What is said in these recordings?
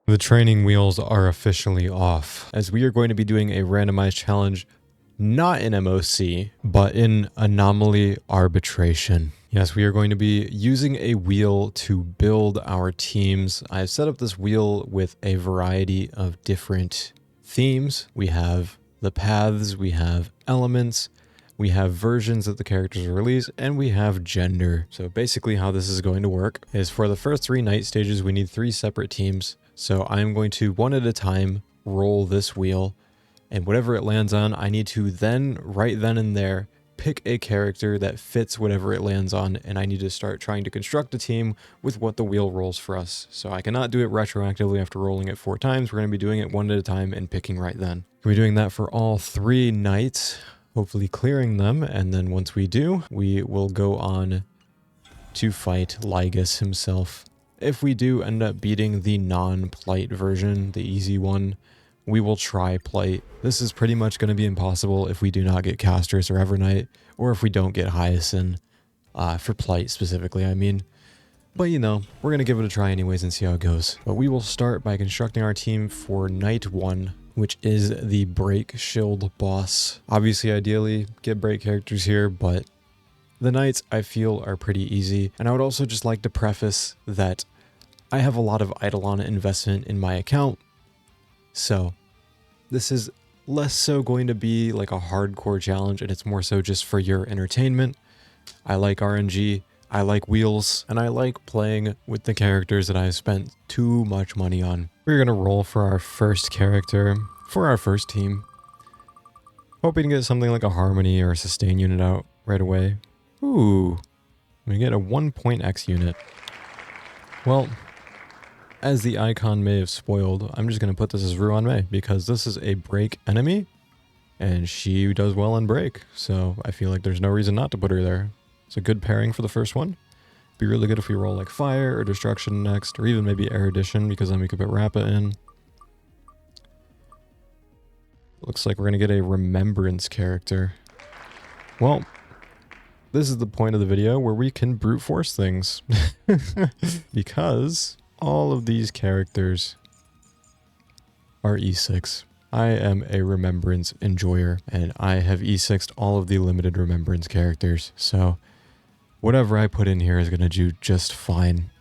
The training wheels are officially off, as we are going to be doing a randomized challenge, not in MOC, but in Anomaly Arbitration. Yes, we are going to be using a wheel to build our teams. I've set up this wheel with a variety of different themes. We have the paths, we have elements, we have versions that the characters release, and we have gender. So basically how this is going to work is for the first 3 night stages, we need 3 separate teams. So I'm going to, one at a time, roll this wheel, and whatever it lands on, I need to then, right then and there, pick a character that fits whatever it lands on, and I need to start trying to construct a team with what the wheel rolls for us. So I cannot do it retroactively after rolling it 4 times. We're going to be doing it one at a time and picking right then. We're doing that for all 3 nights, hopefully clearing them, and then once we do, we will go on to fight Lygus himself. If we do end up beating the non-Plight version, the easy one, we will try Plight. This is pretty much going to be impossible if we do not get Castorice or Evernight, or if we don't get Hyacine, for Plight specifically, I mean. But you know, we're going to give it a try anyways and see how it goes. But we will start by constructing our team for night 1, which is the Break Shield boss. Obviously, ideally, get break characters here, but the knights, I feel, are pretty easy. And I would also just like to preface that I have a lot of Eidolon investment in my account. So this is less so going to be like a hardcore challenge, and it's more so just for your entertainment. I like RNG, I like wheels, and I like playing with the characters that I've spent too much money on. We're going to roll for our first character, for our first team. Hoping to get something like a Harmony or a Sustain unit out right away. Ooh, we get a 1-point-X unit. Well, as the icon may have spoiled, I'm just going to put this as Ruan May, because this is a break enemy, and she does well in break, so I feel like there's no reason not to put her there. It's a good pairing for the first one. Be really good if we roll like Fire or Destruction next, or even maybe Erudition, because then we could put Rappa in. Looks like we're going to get a Remembrance character. Well, this is the point of the video where we can brute force things. Because all of these characters are E6. I am a Remembrance enjoyer, and I have E6'd all of the limited Remembrance characters, so whatever I put in here is going to do just fine.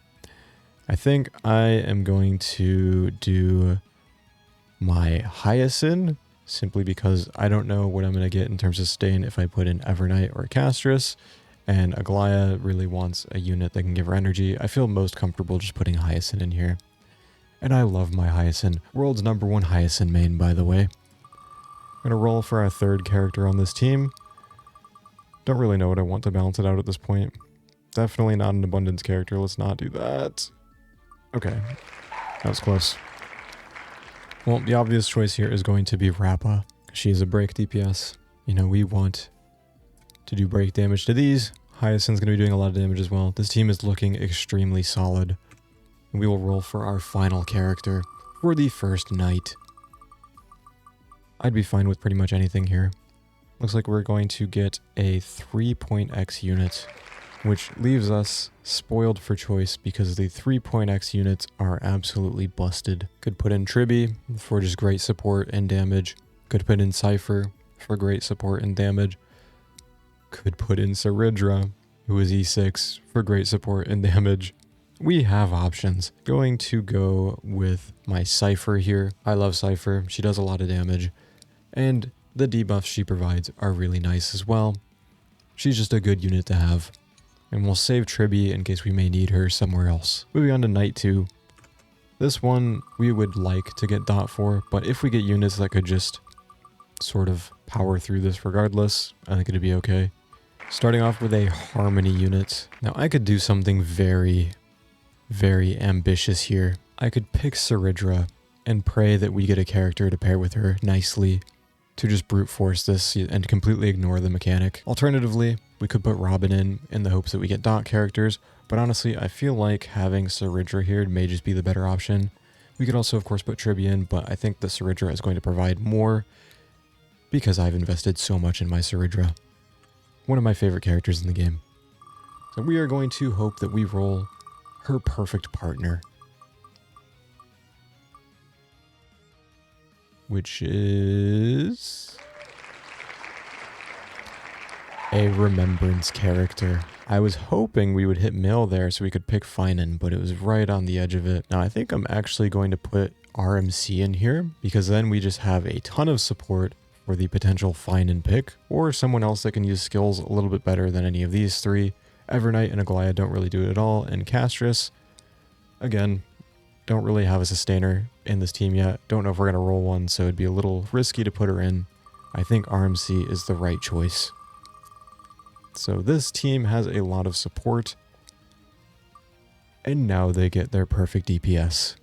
I think I am going to do my Hyacine, simply because I don't know what I'm going to get in terms of sustain if I put in Evernight or Castorice, and Aglaya really wants a unit that can give her energy. I feel most comfortable just putting Hyacine in here. And I love my Hyacine. World's #1 Hyacine main, by the way. I'm going to roll for our 3rd character on this team. Don't really know what I want to balance it out at this point. Definitely not an abundance character. Let's not do that. Okay. That was close. Well, the obvious choice here is going to be Rappa. She is a break DPS. You know, we want to do break damage to these. Hyacine's going to be doing a lot of damage as well. This team is looking extremely solid. And we will roll for our final character for the first night. I'd be fine with pretty much anything here. Looks like we're going to get a 3-point-X unit, which leaves us spoiled for choice because the 3-point-X units are absolutely busted. Could put in Tribbie for just great support and damage. Could put in Cipher for great support and damage. Could put in Cerydra, who is E6, for great support and damage. We have options. Going to go with my Cipher here. I love Cipher. She does a lot of damage. And the debuffs she provides are really nice as well. She's just a good unit to have. And we'll save Tribbie in case we may need her somewhere else. Moving on to night 2. This one we would like to get dot for, but if we get units that could just sort of power through this regardless, I think it'd be okay. Starting off with a Harmony unit. Now I could do something very, very ambitious here. I could pick Cerydra and pray that we get a character to pair with her nicely to just brute force this and completely ignore the mechanic. Alternatively, we could put Robin in the hopes that we get dot characters, but honestly, I feel like having Cerydra here may just be the better option. We could also, of course, put Tribbie in, but I think the Cerydra is going to provide more because I've invested so much in my Cerydra. One of my favorite characters in the game. So we are going to hope that we roll her perfect partner. which is a remembrance character. I was hoping we would hit male there so we could pick Phainon, but it was right on the edge of it. Now I think I'm actually going to put RMC in here because then we just have a ton of support for the potential Phainon pick, or someone else that can use skills a little bit better than any of these three. Evernight and Gallagher don't really do it at all, and Castorice, again, don't really have a sustainer in this team yet. Don't know if we're going to roll one, so it'd be a little risky to put her in. I think RMC is the right choice. So this team has a lot of support, and now they get their perfect DPS.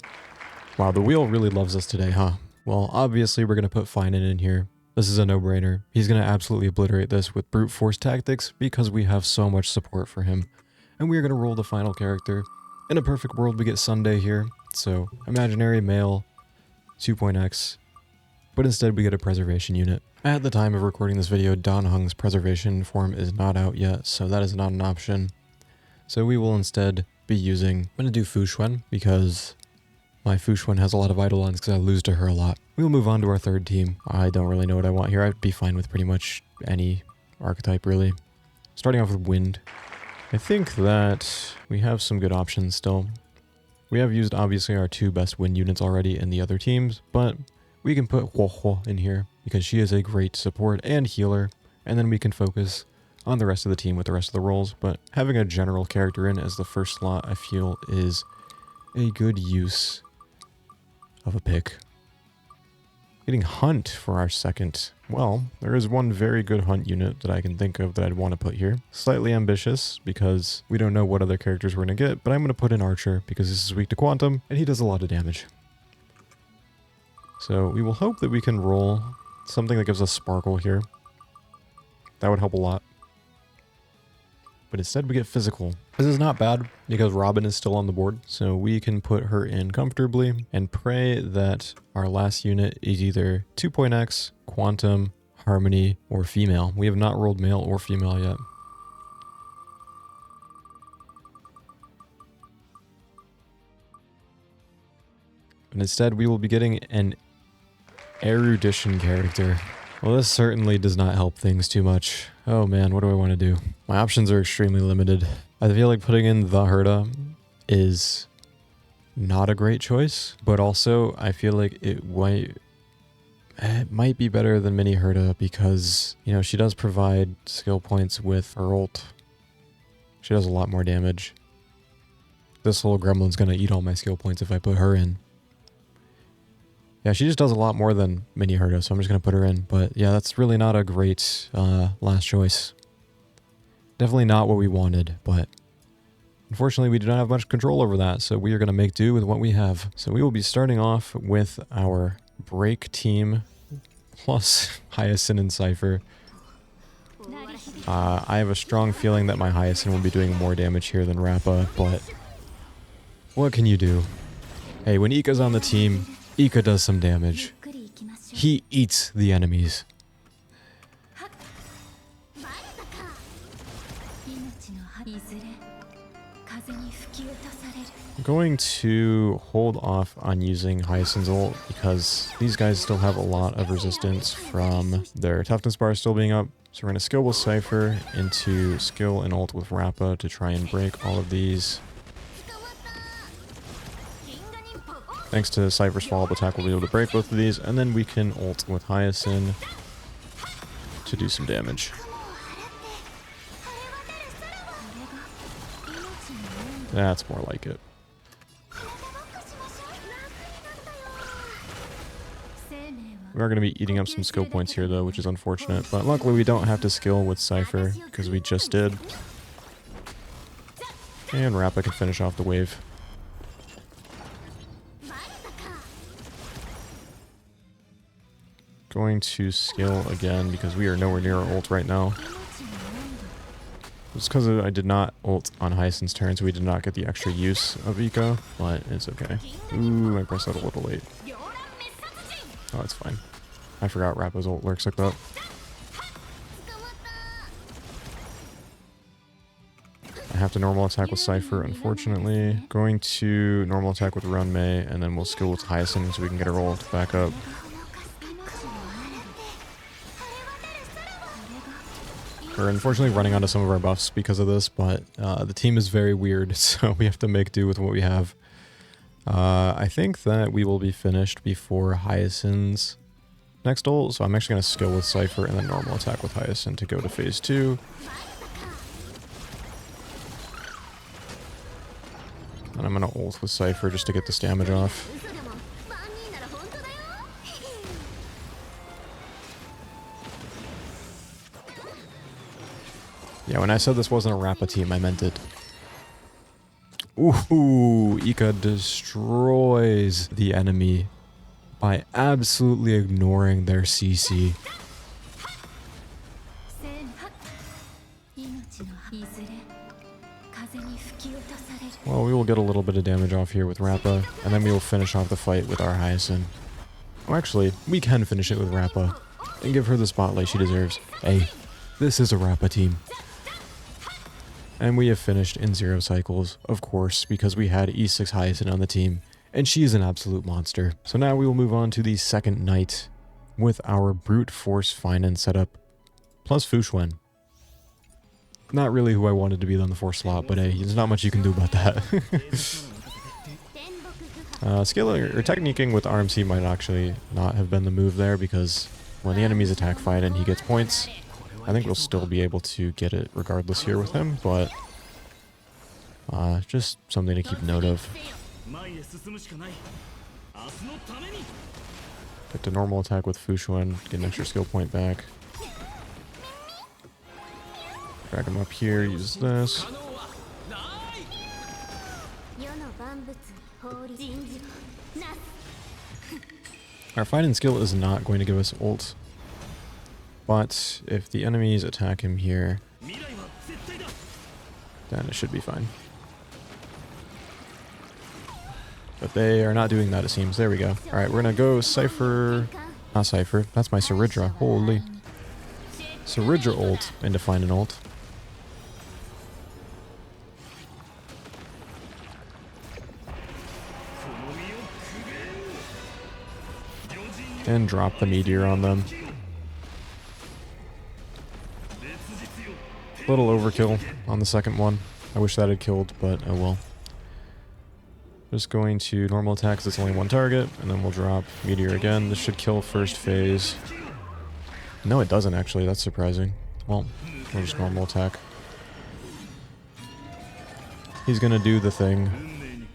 Wow, the wheel really loves us today, huh? Well, obviously we're going to put Phainon in here. This is a no-brainer. He's going to absolutely obliterate this with brute force tactics because we have so much support for him. And we are going to roll the final character. In a perfect world, we get Sunday here. So, imaginary male, 2.x. But instead, we get a preservation unit. At the time of recording this video, Dan Heng's preservation form is not out yet, so that is not an option. So we will instead be using... I'm going to do Xuan because my Xuan has a lot of Eidolons because I lose to her a lot. We will move on to our third team. I don't really know what I want here. I'd be fine with pretty much any archetype, really. Starting off with Wind. I think that we have some good options still. We have used, obviously, our two best Wind units already in the other teams, but we can put Huo in here because she is a great support and healer, and then we can focus on the rest of the team with the rest of the roles. But having a general character in as the first slot, I feel, is a good use of a pick. Getting Hunt for our second. Well, there is one very good Hunt unit that I can think of that I'd want to put here. Slightly ambitious because we don't know what other characters we're going to get, but I'm going to put in Archer because this is weak to Quantum and he does a lot of damage. So we will hope that we can roll something that gives us Sparkle here. That would help a lot. But instead we get Physical. This is not bad because Robin is still on the board, so we can put her in comfortably and pray that our last unit is either 2.x, Quantum, Harmony, or Female. We have not rolled male or female yet. And instead we will be getting an Erudition character. Well, this certainly does not help things too much. Oh man, what do I want to do? My options are extremely limited. I feel like putting in the Herta is not a great choice, but also I feel like it might be better than Mini Herta because, you know, she does provide skill points with her ult. She does a lot more damage. This little gremlin's gonna eat all my skill points if I put her in. Yeah, she just does a lot more than Mini Herta, so I'm just going to put her in. But yeah, that's really not a great last choice. Definitely not what we wanted, but unfortunately we do not have much control over that, so we are going to make do with what we have. So we will be starting off with our Break team plus Hyacine and Cipher. I have a strong feeling that my Hyacine will be doing more damage here than Rappa, but what can you do? Hey, when Ika's on the team, Ika does some damage. He eats the enemies. I'm going to hold off on using Hyacine's ult because these guys still have a lot of resistance from their toughness bar still being up. So we're going to skill with Cipher into skill and ult with Rappa to try and break all of these. Thanks to Cipher's follow-up attack, we'll be able to break both of these, and then we can ult with Hyacine to do some damage. That's more like it. We are going to be eating up some skill points here, though, which is unfortunate. But luckily, we don't have to skill with Cipher, because we just did. And Rappa can finish off the wave. Going to skill again because we are nowhere near our ult right now. It's because I did not ult on Hyacine's turn, so we did not get the extra use of Eco, but it's okay. Ooh, I pressed that a little late. Oh, it's fine. I forgot Rappa's ult lurks like that. I have to normal attack with Cipher, unfortunately. Going to normal attack with Ruan, and then we'll skill with Hyacine so we can get our ult back up. We're unfortunately running out of some of our buffs because of this, but the team is very weird, so we have to make do with what we have. I think that we will be finished before Hyacine's next ult, so I'm actually going to skill with Cipher and then normal attack with Hyacine to go to phase 2. And I'm going to ult with Cipher just to get this damage off. Yeah, when I said this wasn't a Rappa team, I meant it. Ooh, Ika destroys the enemy by absolutely ignoring their CC. Well, we will get a little bit of damage off here with Rappa, and then we will finish off the fight with our Hyacine. Oh, actually, we can finish it with Rappa and give her the spotlight she deserves. Hey, this is a Rappa team. And we have finished in 0 cycles, of course, because we had E6 Hyacine on the team, and she is an absolute monster. So now we will move on to the second night with our Brute Force Phainon setup, plus Xuan. Not really who I wanted to be on the 4th slot, but hey, there's not much you can do about that. Scaling or techniquing with RMC might actually not have been the move there, because when the enemies attack Phainon, he gets points. I think we'll still be able to get it regardless here with him, but just something to keep note of. Get the normal attack with Xuan, get an extra skill point back. Drag him up here, use this. Our Phainon skill is not going to give us ult. But if the enemies attack him here, then it should be fine. But they are not doing that, it seems. There we go. Alright, we're gonna go Cipher... Not Cipher, that's my Cerydra. Holy. Cerydra ult into Phainon ult. And drop the meteor on them. Little overkill on the second one. I wish that had killed, but oh well. Just going to normal attack because it's only one target, and then we'll drop meteor again. This should kill first phase. No, it doesn't actually. That's surprising. Well, we'll just normal attack. He's gonna do the thing.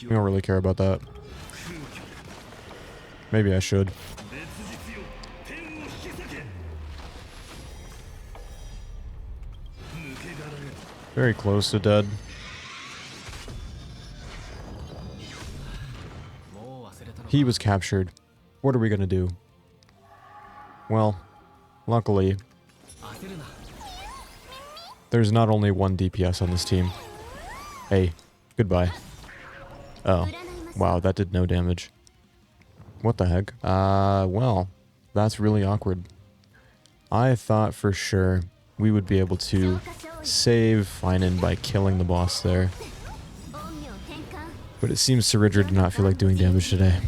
We don't really care about that. Maybe I should. Very close to dead. He was captured. What are we gonna do? Well, luckily, there's not only one DPS on this team. Hey, goodbye. Oh, wow, that did no damage. What the heck? Well, that's really awkward. I thought for sure we would be able to save Phainon by killing the boss there. But it seems Cerydra did not feel like doing damage today.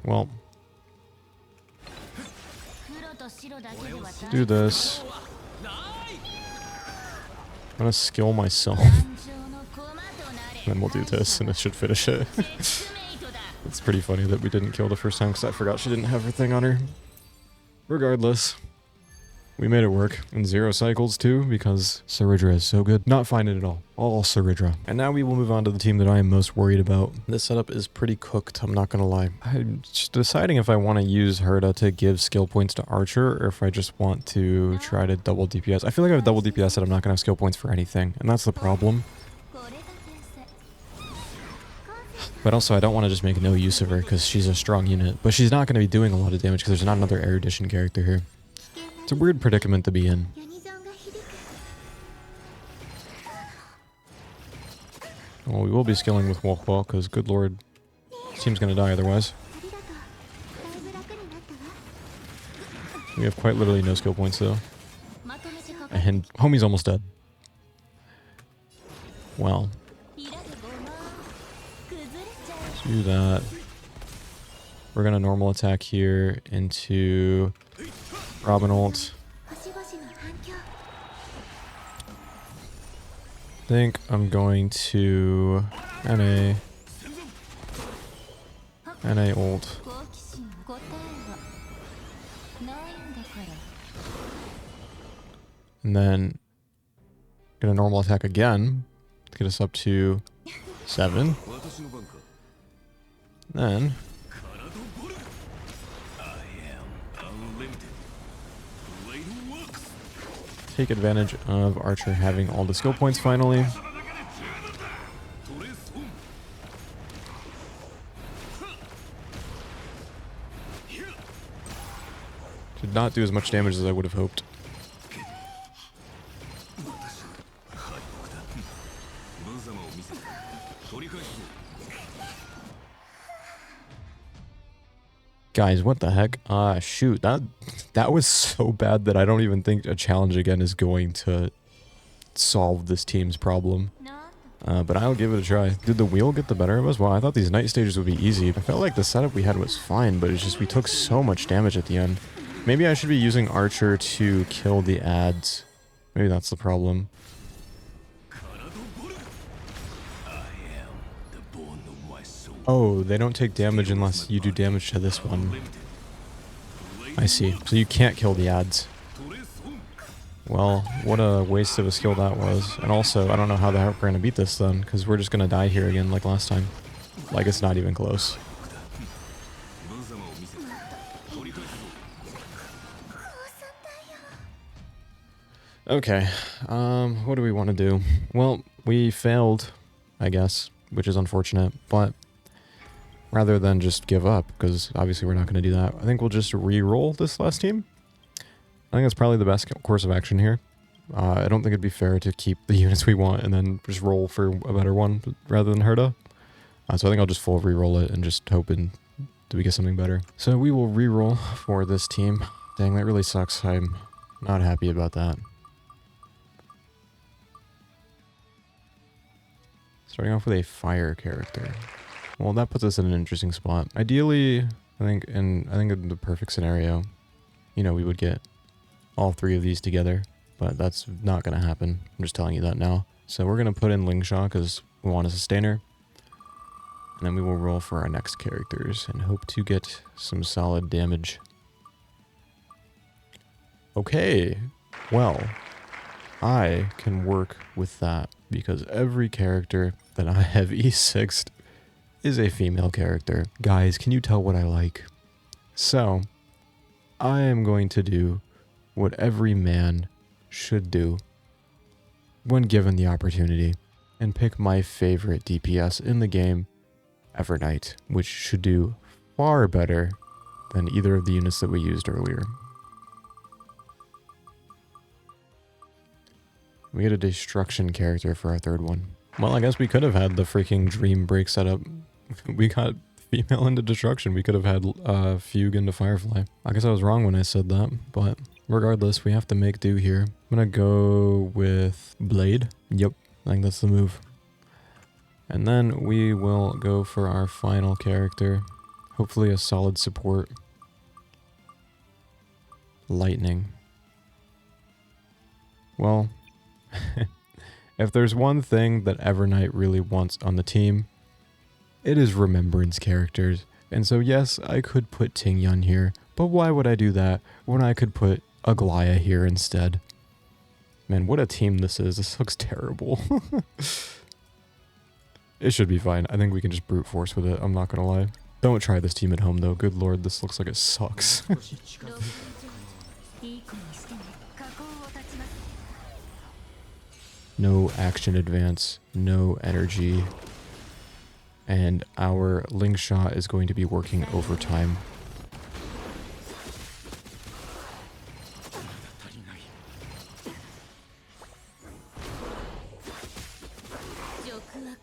Well, do this. I'm gonna skill myself. Then we'll do this and it should finish it. It's pretty funny that we didn't kill the first time because I forgot she didn't have her thing on her. Regardless, we made it work in 0 cycles too because Cerydra is so good. Not Phainon at all Cerydra. And now we will move on to the team that I am most worried about. This setup is pretty cooked, I'm not gonna lie. I'm just deciding if I want to use Herta to give skill points to Archer or if I just want to try to double DPS. I feel like I have double DPS that I'm not gonna have skill points for anything, and that's the problem. But also, I don't want to just make no use of her because she's a strong unit. But she's not going to be doing a lot of damage because there's not another erudition character here. It's a weird predicament to be in. Well, we will be skilling with Walkwall because, good lord, this team's going to die otherwise. We have quite literally no skill points though. And homie's almost dead. Well. Do that. We're gonna normal attack here into Robin ult. Think I'm going to NA ult. And then gonna normal attack again to get us up to 7. Then take advantage of Archer having all the skill points finally. Did not do as much damage as I would have hoped. Guys, what the heck? Shoot, that was so bad that I don't even think a challenge again is going to solve this team's problem. But I'll give it a try. Did the wheel get the better of us? Well, I thought these night stages would be easy. I felt like the setup we had was fine, but it's just we took so much damage at the end. Maybe I should be using Archer to kill the ads. Maybe that's the problem. Oh, they don't take damage unless you do damage to this one. I see. So you can't kill the ads. Well, what a waste of a skill that was. And also, I don't know how the heck we're going to beat this then, because we're just going to die here again like last time. Like it's not even close. Okay, what do we want to do? Well, we failed, I guess, which is unfortunate, but rather than just give up, because obviously we're not going to do that, I think we'll just re-roll this last team. I think that's probably the best course of action here. I don't think it'd be fair to keep the units we want and then just roll for a better one rather than Herta. So I think I'll just full re-roll it and just hoping that we get something better. So we will re-roll for this team. Dang, that really sucks. I'm not happy about that. Starting off with a fire character. Well, that puts us in an interesting spot. Ideally, I think in the perfect scenario, you know, we would get all 3 of these together, but that's not going to happen. I'm just telling you that now. So we're going to put in Lingsha because we want a sustainer. And then we will roll for our next characters and hope to get some solid damage. Okay, well, I can work with that because every character that I have E6'd is a female character. Guys, can you tell what I like? So, I am going to do what every man should do when given the opportunity and pick my favorite DPS in the game, Evernight, which should do far better than either of the units that we used earlier. We get a destruction character for our third one. Well, I guess we could have had the freaking Dream Break setup. We got female into destruction. We could have had Fugue into Firefly. I guess I was wrong when I said that, but regardless, we have to make do here. I'm gonna go with Blade. Yep, I think that's the move. And then we will go for our final character. Hopefully a solid support. Lightning. Well, if there's one thing that Evernight really wants on the team, it is remembrance characters. And so yes, I could put Tingyun here, but why would I do that when I could put Aglaya here instead? Man, what a team this is. This looks terrible. It should be fine. I think we can just brute force with it. I'm not gonna lie. Don't try this team at home though. Good lord, this looks like it sucks. No action advance, no energy. And our Lingsha is going to be working overtime.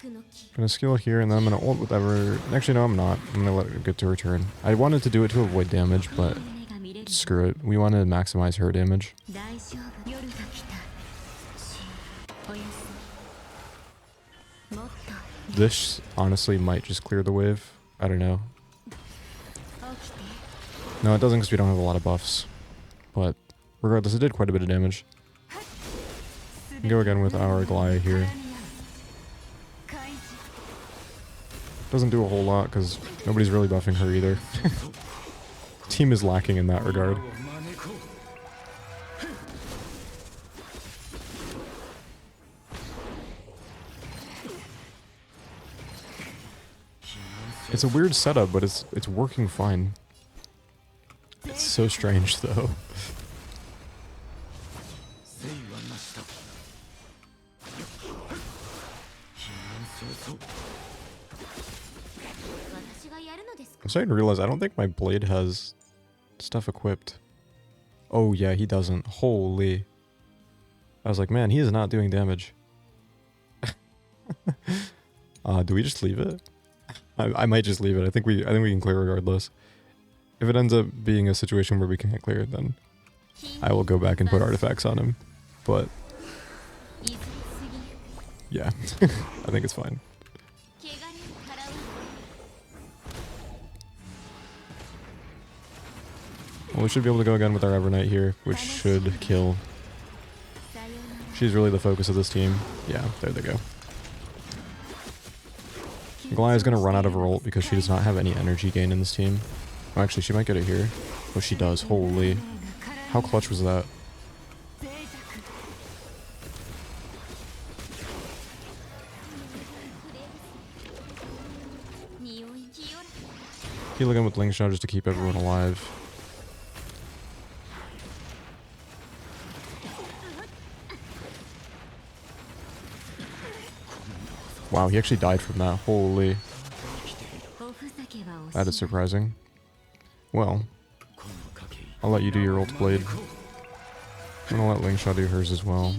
I'm gonna skill here and then I'm gonna ult with Ever. Actually, no, I'm not. I'm gonna let it get to her turn. I wanted to do it to avoid damage, but screw it. We want to maximize her damage. This honestly might just clear the wave. I don't know. No, it doesn't because we don't have a lot of buffs. But regardless, it did quite a bit of damage. Go again with our Gallagher here. Doesn't do a whole lot because nobody's really buffing her either. Team is lacking in that regard. It's a weird setup, but it's working fine. It's so strange though. I'm starting to realize I don't think my blade has stuff equipped. Oh yeah, he doesn't. Holy. I was like, man, he is not doing damage. Do we just leave it? I might just leave it. I think we can clear regardless. If it ends up being a situation where we can't clear it, then I will go back and put artifacts on him. But yeah, I think it's fine. Well, we should be able to go again with our Evernight here, which should kill. She's really the focus of this team. Yeah, there they go. Goliath's gonna run out of her ult because she does not have any energy gain in this team. Oh, actually, she might get it here. Oh, she does. Holy. How clutch was that? Heal again with Lingsha just to keep everyone alive. Wow, he actually died from that. Holy. That is surprising. Well, I'll let you do your ult blade. I'm gonna let Lingsha do hers as well.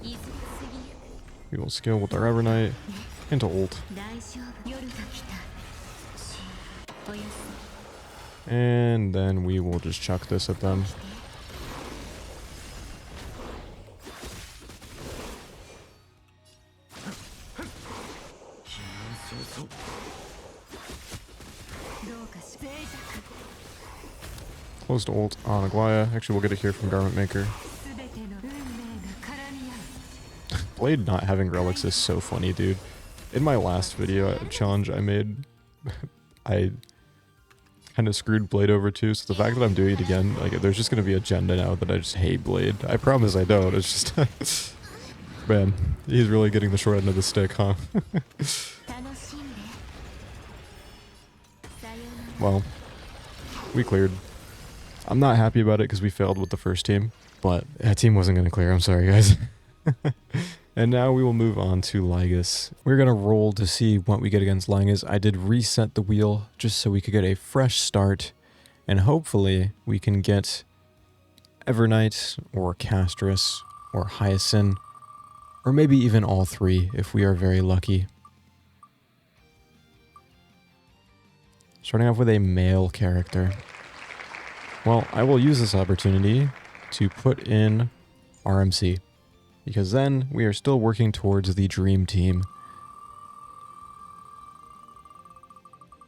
We will skill with our Evernight into ult. And then we will just chuck this at them. Close to ult on Aglaya. Actually, we'll get it here from Garment Maker. Blade not having relics is so funny, dude. In my last video challenge I made, I kind of screwed Blade over too, so the fact that I'm doing it again, like, there's just going to be agenda now that I just hate Blade. I promise I don't, it's just... Man, he's really getting the short end of the stick, huh? Well, we cleared. I'm not happy about it because we failed with the first team, but that team wasn't going to clear. I'm sorry, guys. And now we will move on to Lygus. We're going to roll to see what we get against Lygus. I did reset the wheel just so we could get a fresh start, and hopefully we can get Evernight or Castorice or Hyacine, or maybe even all three if we are very lucky. Starting off with a male character. Well, I will use this opportunity to put in RMC, because then we are still working towards the dream team.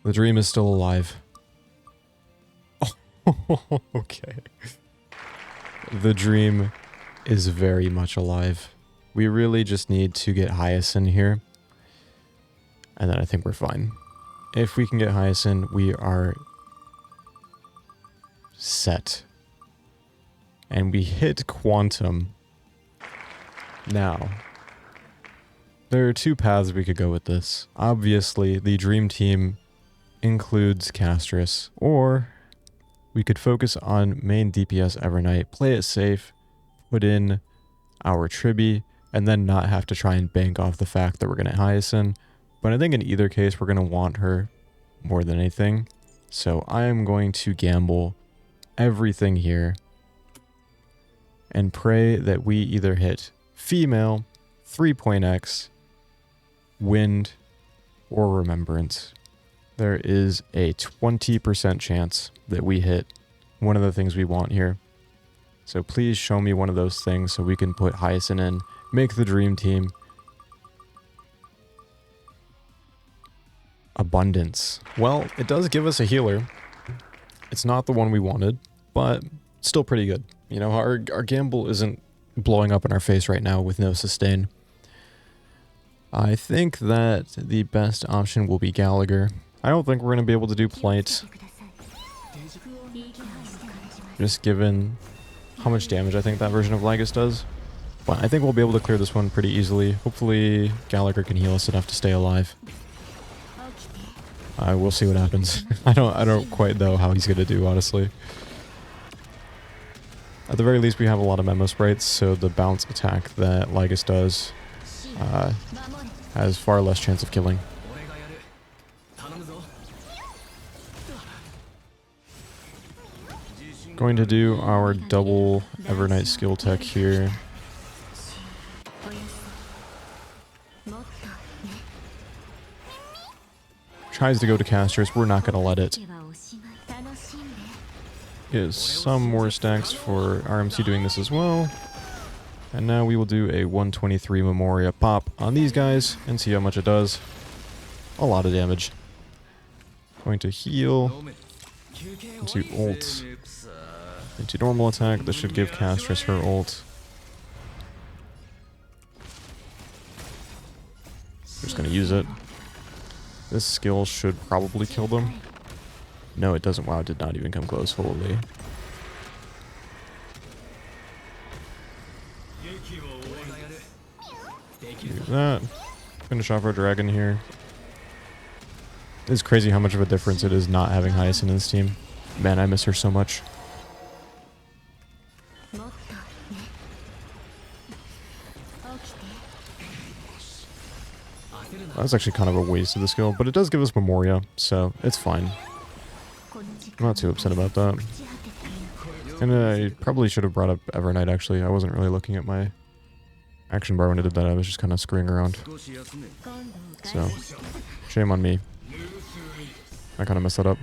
The dream is still alive. Oh, okay. The dream is very much alive. We really just need to get Hyacine here, and then I think we're fine. If we can get Hyacine, we are set. And we hit Quantum. Now, there are two paths we could go with this. Obviously, the dream team includes Castorice, or we could focus on main DPS Evernight, play it safe, put in our Tribbie, and then not have to try and bank off the fact that we're going to Hyacine. But I think in either case, we're going to want her more than anything. So I am going to gamble everything here and pray that we either hit female, 3.x, wind, or remembrance. There is a 20% chance that we hit one of the things we want here. So please show me one of those things so we can put Hyacine in, make the dream team. Abundance. Well, it does give us a healer. It's not the one we wanted, but still pretty good. You know, our gamble isn't blowing up in our face right now with no sustain. I think that the best option will be Gallagher. I don't think we're going to be able to do Plight, just given how much damage I think that version of Lygus does. But I think we'll be able to clear this one pretty easily. Hopefully Gallagher can heal us enough to stay alive. We'll see what happens. I don't quite know how he's going to do, honestly. At the very least, we have a lot of memo sprites, so the bounce attack that Lygus does has far less chance of killing. Going to do our double Evernight skill tech here. Tries to go to Castorice, we're not going to let it. Get some more stacks for RMC doing this as well. And now we will do a 123 Memoria pop on these guys and see how much it does. A lot of damage. Going to heal. Into ult. Into normal attack. This should give Castorice her ult. Just going to use it. This skill should probably kill them. No, it doesn't. Wow, it did not even come close. Holy. Do that. Finish off our dragon here. It's crazy how much of a difference it is not having Hyacine in this team. Man, I miss her so much. That was actually kind of a waste of the skill, but it does give us Memoria, so it's fine. I'm not too upset about that. And I probably should have brought up Evernight, actually. I wasn't really looking at my action bar when I did that. I was just kind of screwing around. So, shame on me. I kind of messed that up.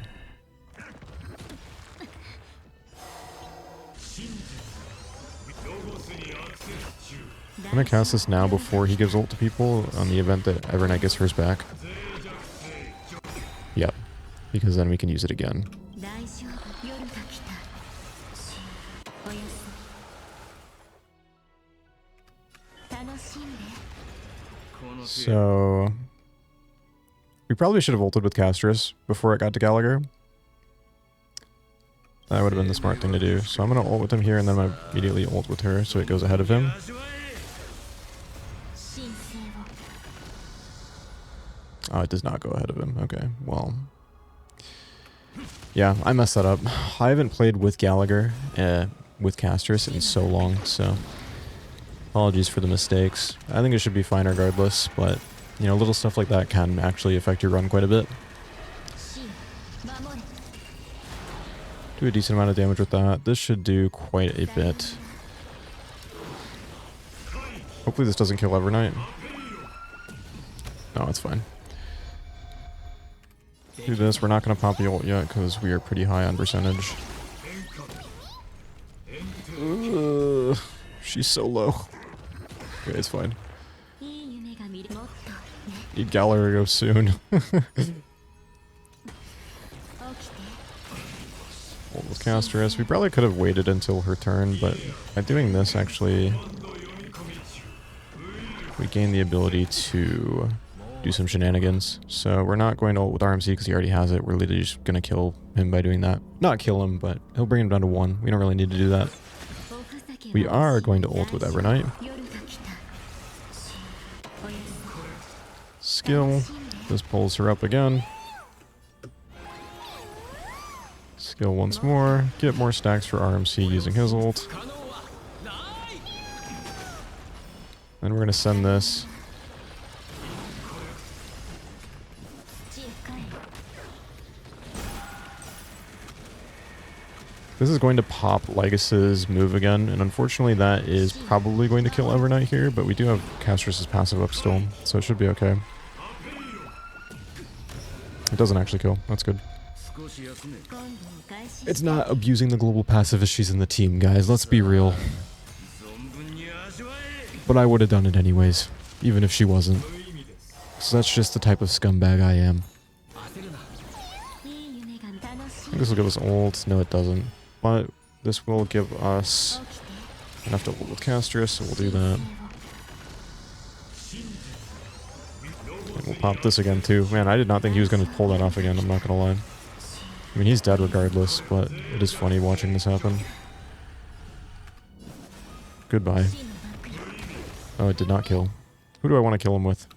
I'm going to cast this now before he gives ult to people on the event that Evernight gets hers back. Yep. Because then we can use it again. So we probably should have ulted with Castorice before it got to Gallagher. That would have been the smart thing to do. So I'm going to ult with him here and then I'm immediately ult with her so it goes ahead of him. Oh, it does not go ahead of him. Okay, well. Yeah, I messed that up. I haven't played with Gallagher, with Castorice in so long, so apologies for the mistakes. I think it should be fine regardless, but, you know, little stuff like that can actually affect your run quite a bit. Do a decent amount of damage with that. This should do quite a bit. Hopefully this doesn't kill Evernight. No, it's fine. Do this. We're not going to pop the ult yet because we are pretty high on percentage. She's so low. Okay, it's fine. Need Gallagher to go soon. Ult with Castorice. We probably could have waited until her turn, but by doing this, actually, we gain the ability to do some shenanigans. So we're not going to ult with RMC because he already has it. We're literally just going to kill him by doing that. Not kill him, but he'll bring him down to 1. We don't really need to do that. We are going to ult with Evernight. Skill. This pulls her up again. Skill once more. Get more stacks for RMC using his ult. Then we're going to send this. This is going to pop Lygus's move again, and unfortunately that is probably going to kill Evernight here, but we do have Castorice's passive up still, so it should be okay. It doesn't actually kill. That's good. It's not abusing the global passive if she's in the team, guys. Let's be real. But I would have done it anyways, even if she wasn't. So that's just the type of scumbag I am. This will give us ult. No, it doesn't. But this will give us enough to ult with Castorice, so we'll do that. And we'll pop this again too. Man, I did not think he was going to pull that off again, I'm not going to lie. I mean, he's dead regardless, but it is funny watching this happen. Goodbye. Oh, it did not kill. Who do I want to kill him with?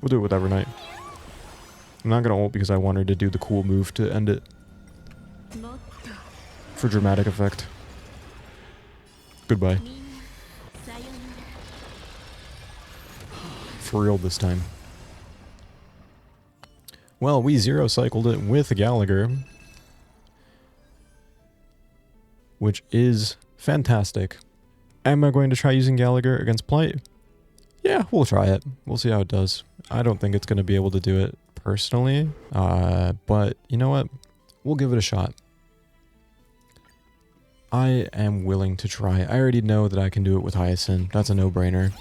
We'll do it with Evernight. I'm not going to ult because I wanted to do the cool move to end it. For dramatic effect. Goodbye. For real this time. Well, we zero-cycled it with Gallagher. Which is fantastic. Am I going to try using Gallagher against Plight? Yeah, we'll try it. We'll see how it does. I don't think it's going to be able to do it personally. But you know what? We'll give it a shot. I am willing to try. I already know that I can do it with Hyacine. That's a no-brainer.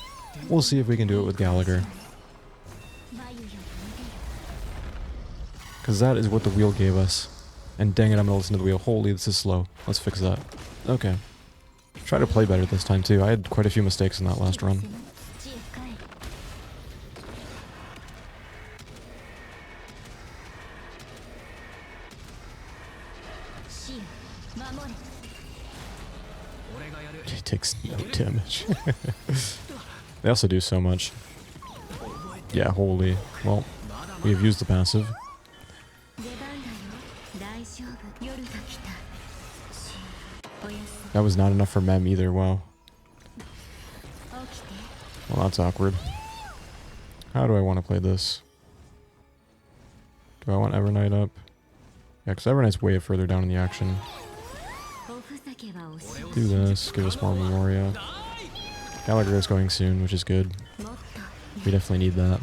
We'll see if we can do it with Gallagher. Because that is what the wheel gave us. And dang it, I'm going to listen to the wheel. Holy, this is slow. Let's fix that. Okay. Try to play better this time too. I had quite a few mistakes in that last run. He takes no damage. They also do so much. Yeah, holy. Well, we have used the passive. That was not enough for Mem either, wow. Well, that's awkward. How do I want to play this? Do I want Evernight up? Yeah, because Evernight's way further down in the action. Do this, give us more Memoria. Gallagher is going soon, which is good. We definitely need that.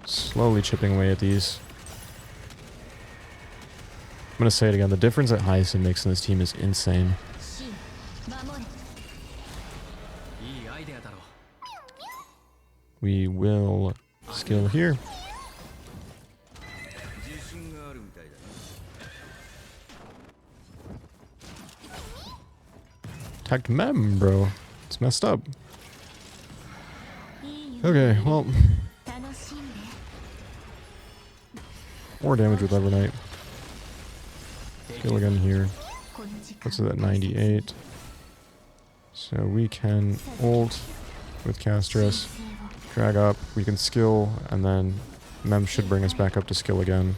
Slowly chipping away at these. I'm gonna say it again, the difference that Hyacine makes in this team is insane. We will skill here. Attacked Mem, bro. It's messed up. Okay, well. More damage with Evernight. Skill again here. What's it at 98? So we can ult with Castorice. Drag up. We can skill, and then Mem should bring us back up to skill again.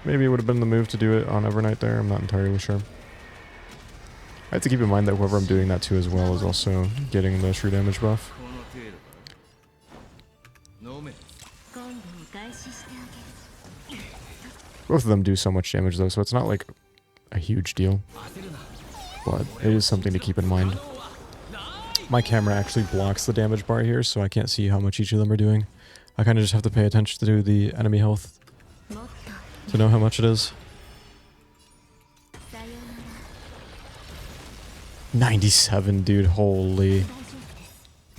Maybe it would have been the move to do it on Evernight there. I'm not entirely sure. I have to keep in mind that whoever I'm doing that to as well is also getting the true damage buff. Both of them do so much damage though, so it's not like a huge deal. But it is something to keep in mind. My camera actually blocks the damage bar here, so I can't see how much each of them are doing. I kind of just have to pay attention to the enemy health to know how much it is. 97, dude, holy.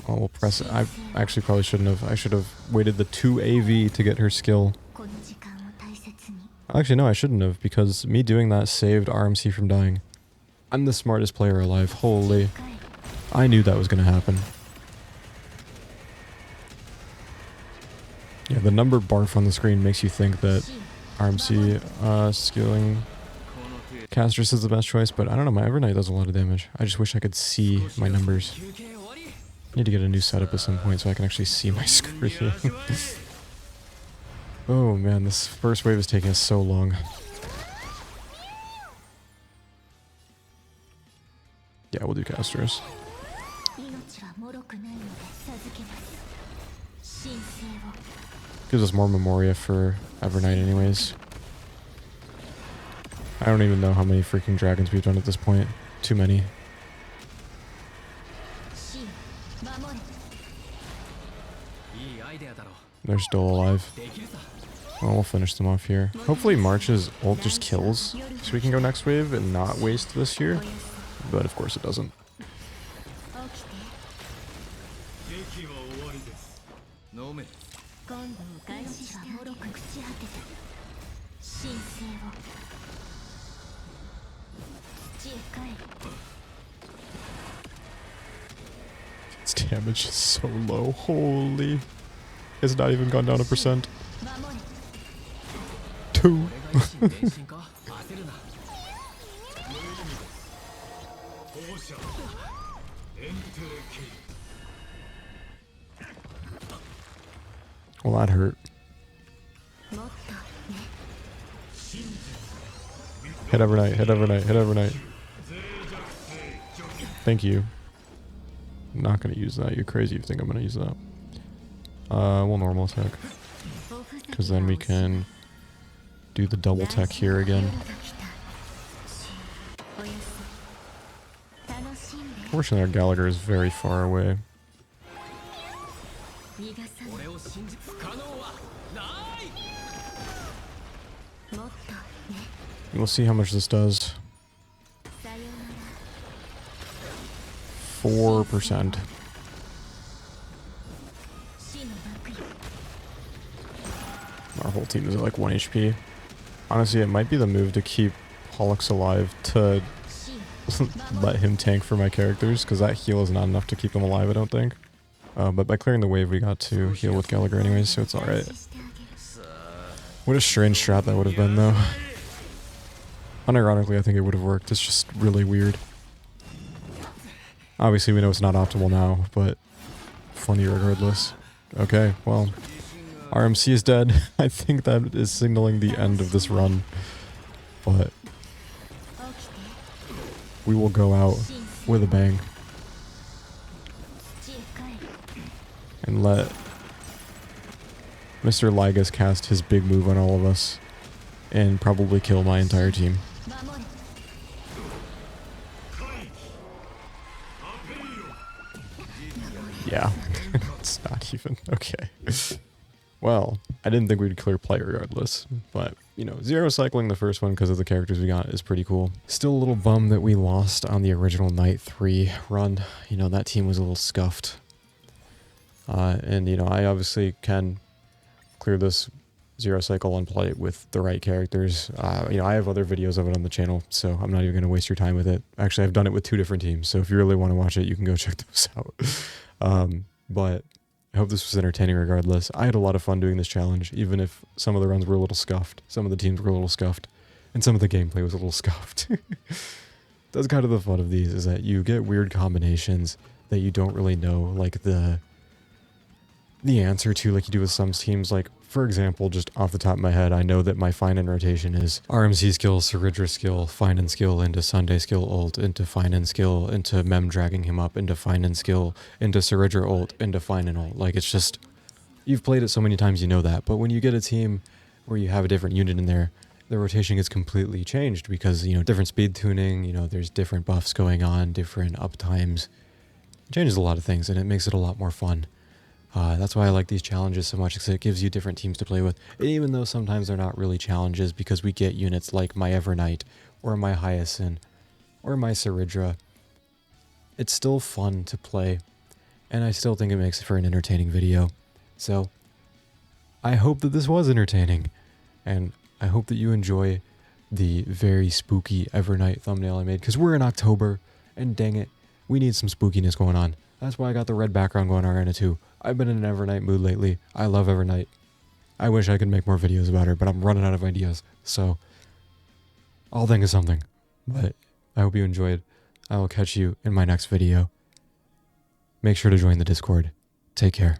Oh, we'll press it. I actually probably shouldn't have. I should have waited the 2 AV to get her skill. Actually, no, I shouldn't have, because me doing that saved RMC from dying. I'm the smartest player alive, holy. I knew that was going to happen. Yeah, the number barf on the screen makes you think that RMC skilling Castorice is the best choice, but I don't know, my Evernight does a lot of damage. I just wish I could see my numbers. I need to get a new setup at some point so I can actually see my screen. Oh man, this first wave is taking us so long. Yeah, we'll do Castorice. Gives us more Memoria for Evernight anyways. I don't even know how many freaking dragons we've done at this point. Too many. They're still alive. Well, we'll finish them off here. Hopefully March's ult just kills, so we can go next wave and not waste this here. But of course it doesn't. Its damage is so low. Holy. It's not even gone down 1%. 2. Well, that hurt. Hit Evernight, hit Evernight, hit Evernight. Thank you. I'm not gonna use that. You're crazy if you think I'm gonna use that. We'll normal attack. Because then we can do the double tech here again. Unfortunately, our Gallagher is very far away. We'll see how much this does. 4%. Our whole team is at like 1 HP. Honestly, it might be the move to keep Pollux alive to let him tank for my characters, because that heal is not enough to keep them alive, I don't think. But by clearing the wave, we got to heal with Gallagher anyways, so it's alright. What a strange strat that would have been, though. Unironically, I think it would have worked. It's just really weird. Obviously, we know it's not optimal now, but funny regardless. Okay, well, RMC is dead. I think that is signaling the end of this run, but we will go out with a bang and let Mr. Lygus cast his big move on all of us and probably kill my entire team. Yeah, it's not even. Okay. Well, I didn't think we'd clear Plight regardless, but, you know, zero cycling the first one because of the characters we got is pretty cool. Still a little bummed that we lost on the original Night 3 run. You know, that team was a little scuffed. And, you know, I obviously can clear this zero cycle on Plight with the right characters. You know, I have other videos of it on the channel, so I'm not even going to waste your time with it. Actually, I've done it with 2 different teams, so if you really want to watch it, you can go check those out. But I hope this was entertaining regardless. I had a lot of fun doing this challenge, even if some of the runs were a little scuffed, some of the teams were a little scuffed, and some of the gameplay was a little scuffed. That's kind of the fun of these, is that you get weird combinations that you don't really know, like the answer to, like you do with some teams. Like, for example, just off the top of my head, I know that my Phainon rotation is RMC skill, Cerydra skill, Phainon skill, into Sunday skill ult, into Phainon skill, into Mem dragging him up, into Phainon skill, into Cerydra ult, into Phainon ult. Like, it's just, you've played it so many times you know that, but when you get a team where you have a different unit in there, the rotation gets completely changed because, you know, different speed tuning, you know, there's different buffs going on, different uptimes. It changes a lot of things, and it makes it a lot more fun. That's why I like these challenges so much, because it gives you different teams to play with, even though sometimes they're not really challenges, because we get units like my Evernight, or my Hyacine, or my Cerydra. It's still fun to play, and I still think it makes it for an entertaining video. So, I hope that this was entertaining, and I hope that you enjoy the very spooky Evernight thumbnail I made, because we're in October, and dang it, we need some spookiness going on. That's why I got the red background going on Arena 2. I've been in an Evernight mood lately. I love Evernight. I wish I could make more videos about her, but I'm running out of ideas. So, I'll think of something. But I hope you enjoyed. I will catch you in my next video. Make sure to join the Discord. Take care.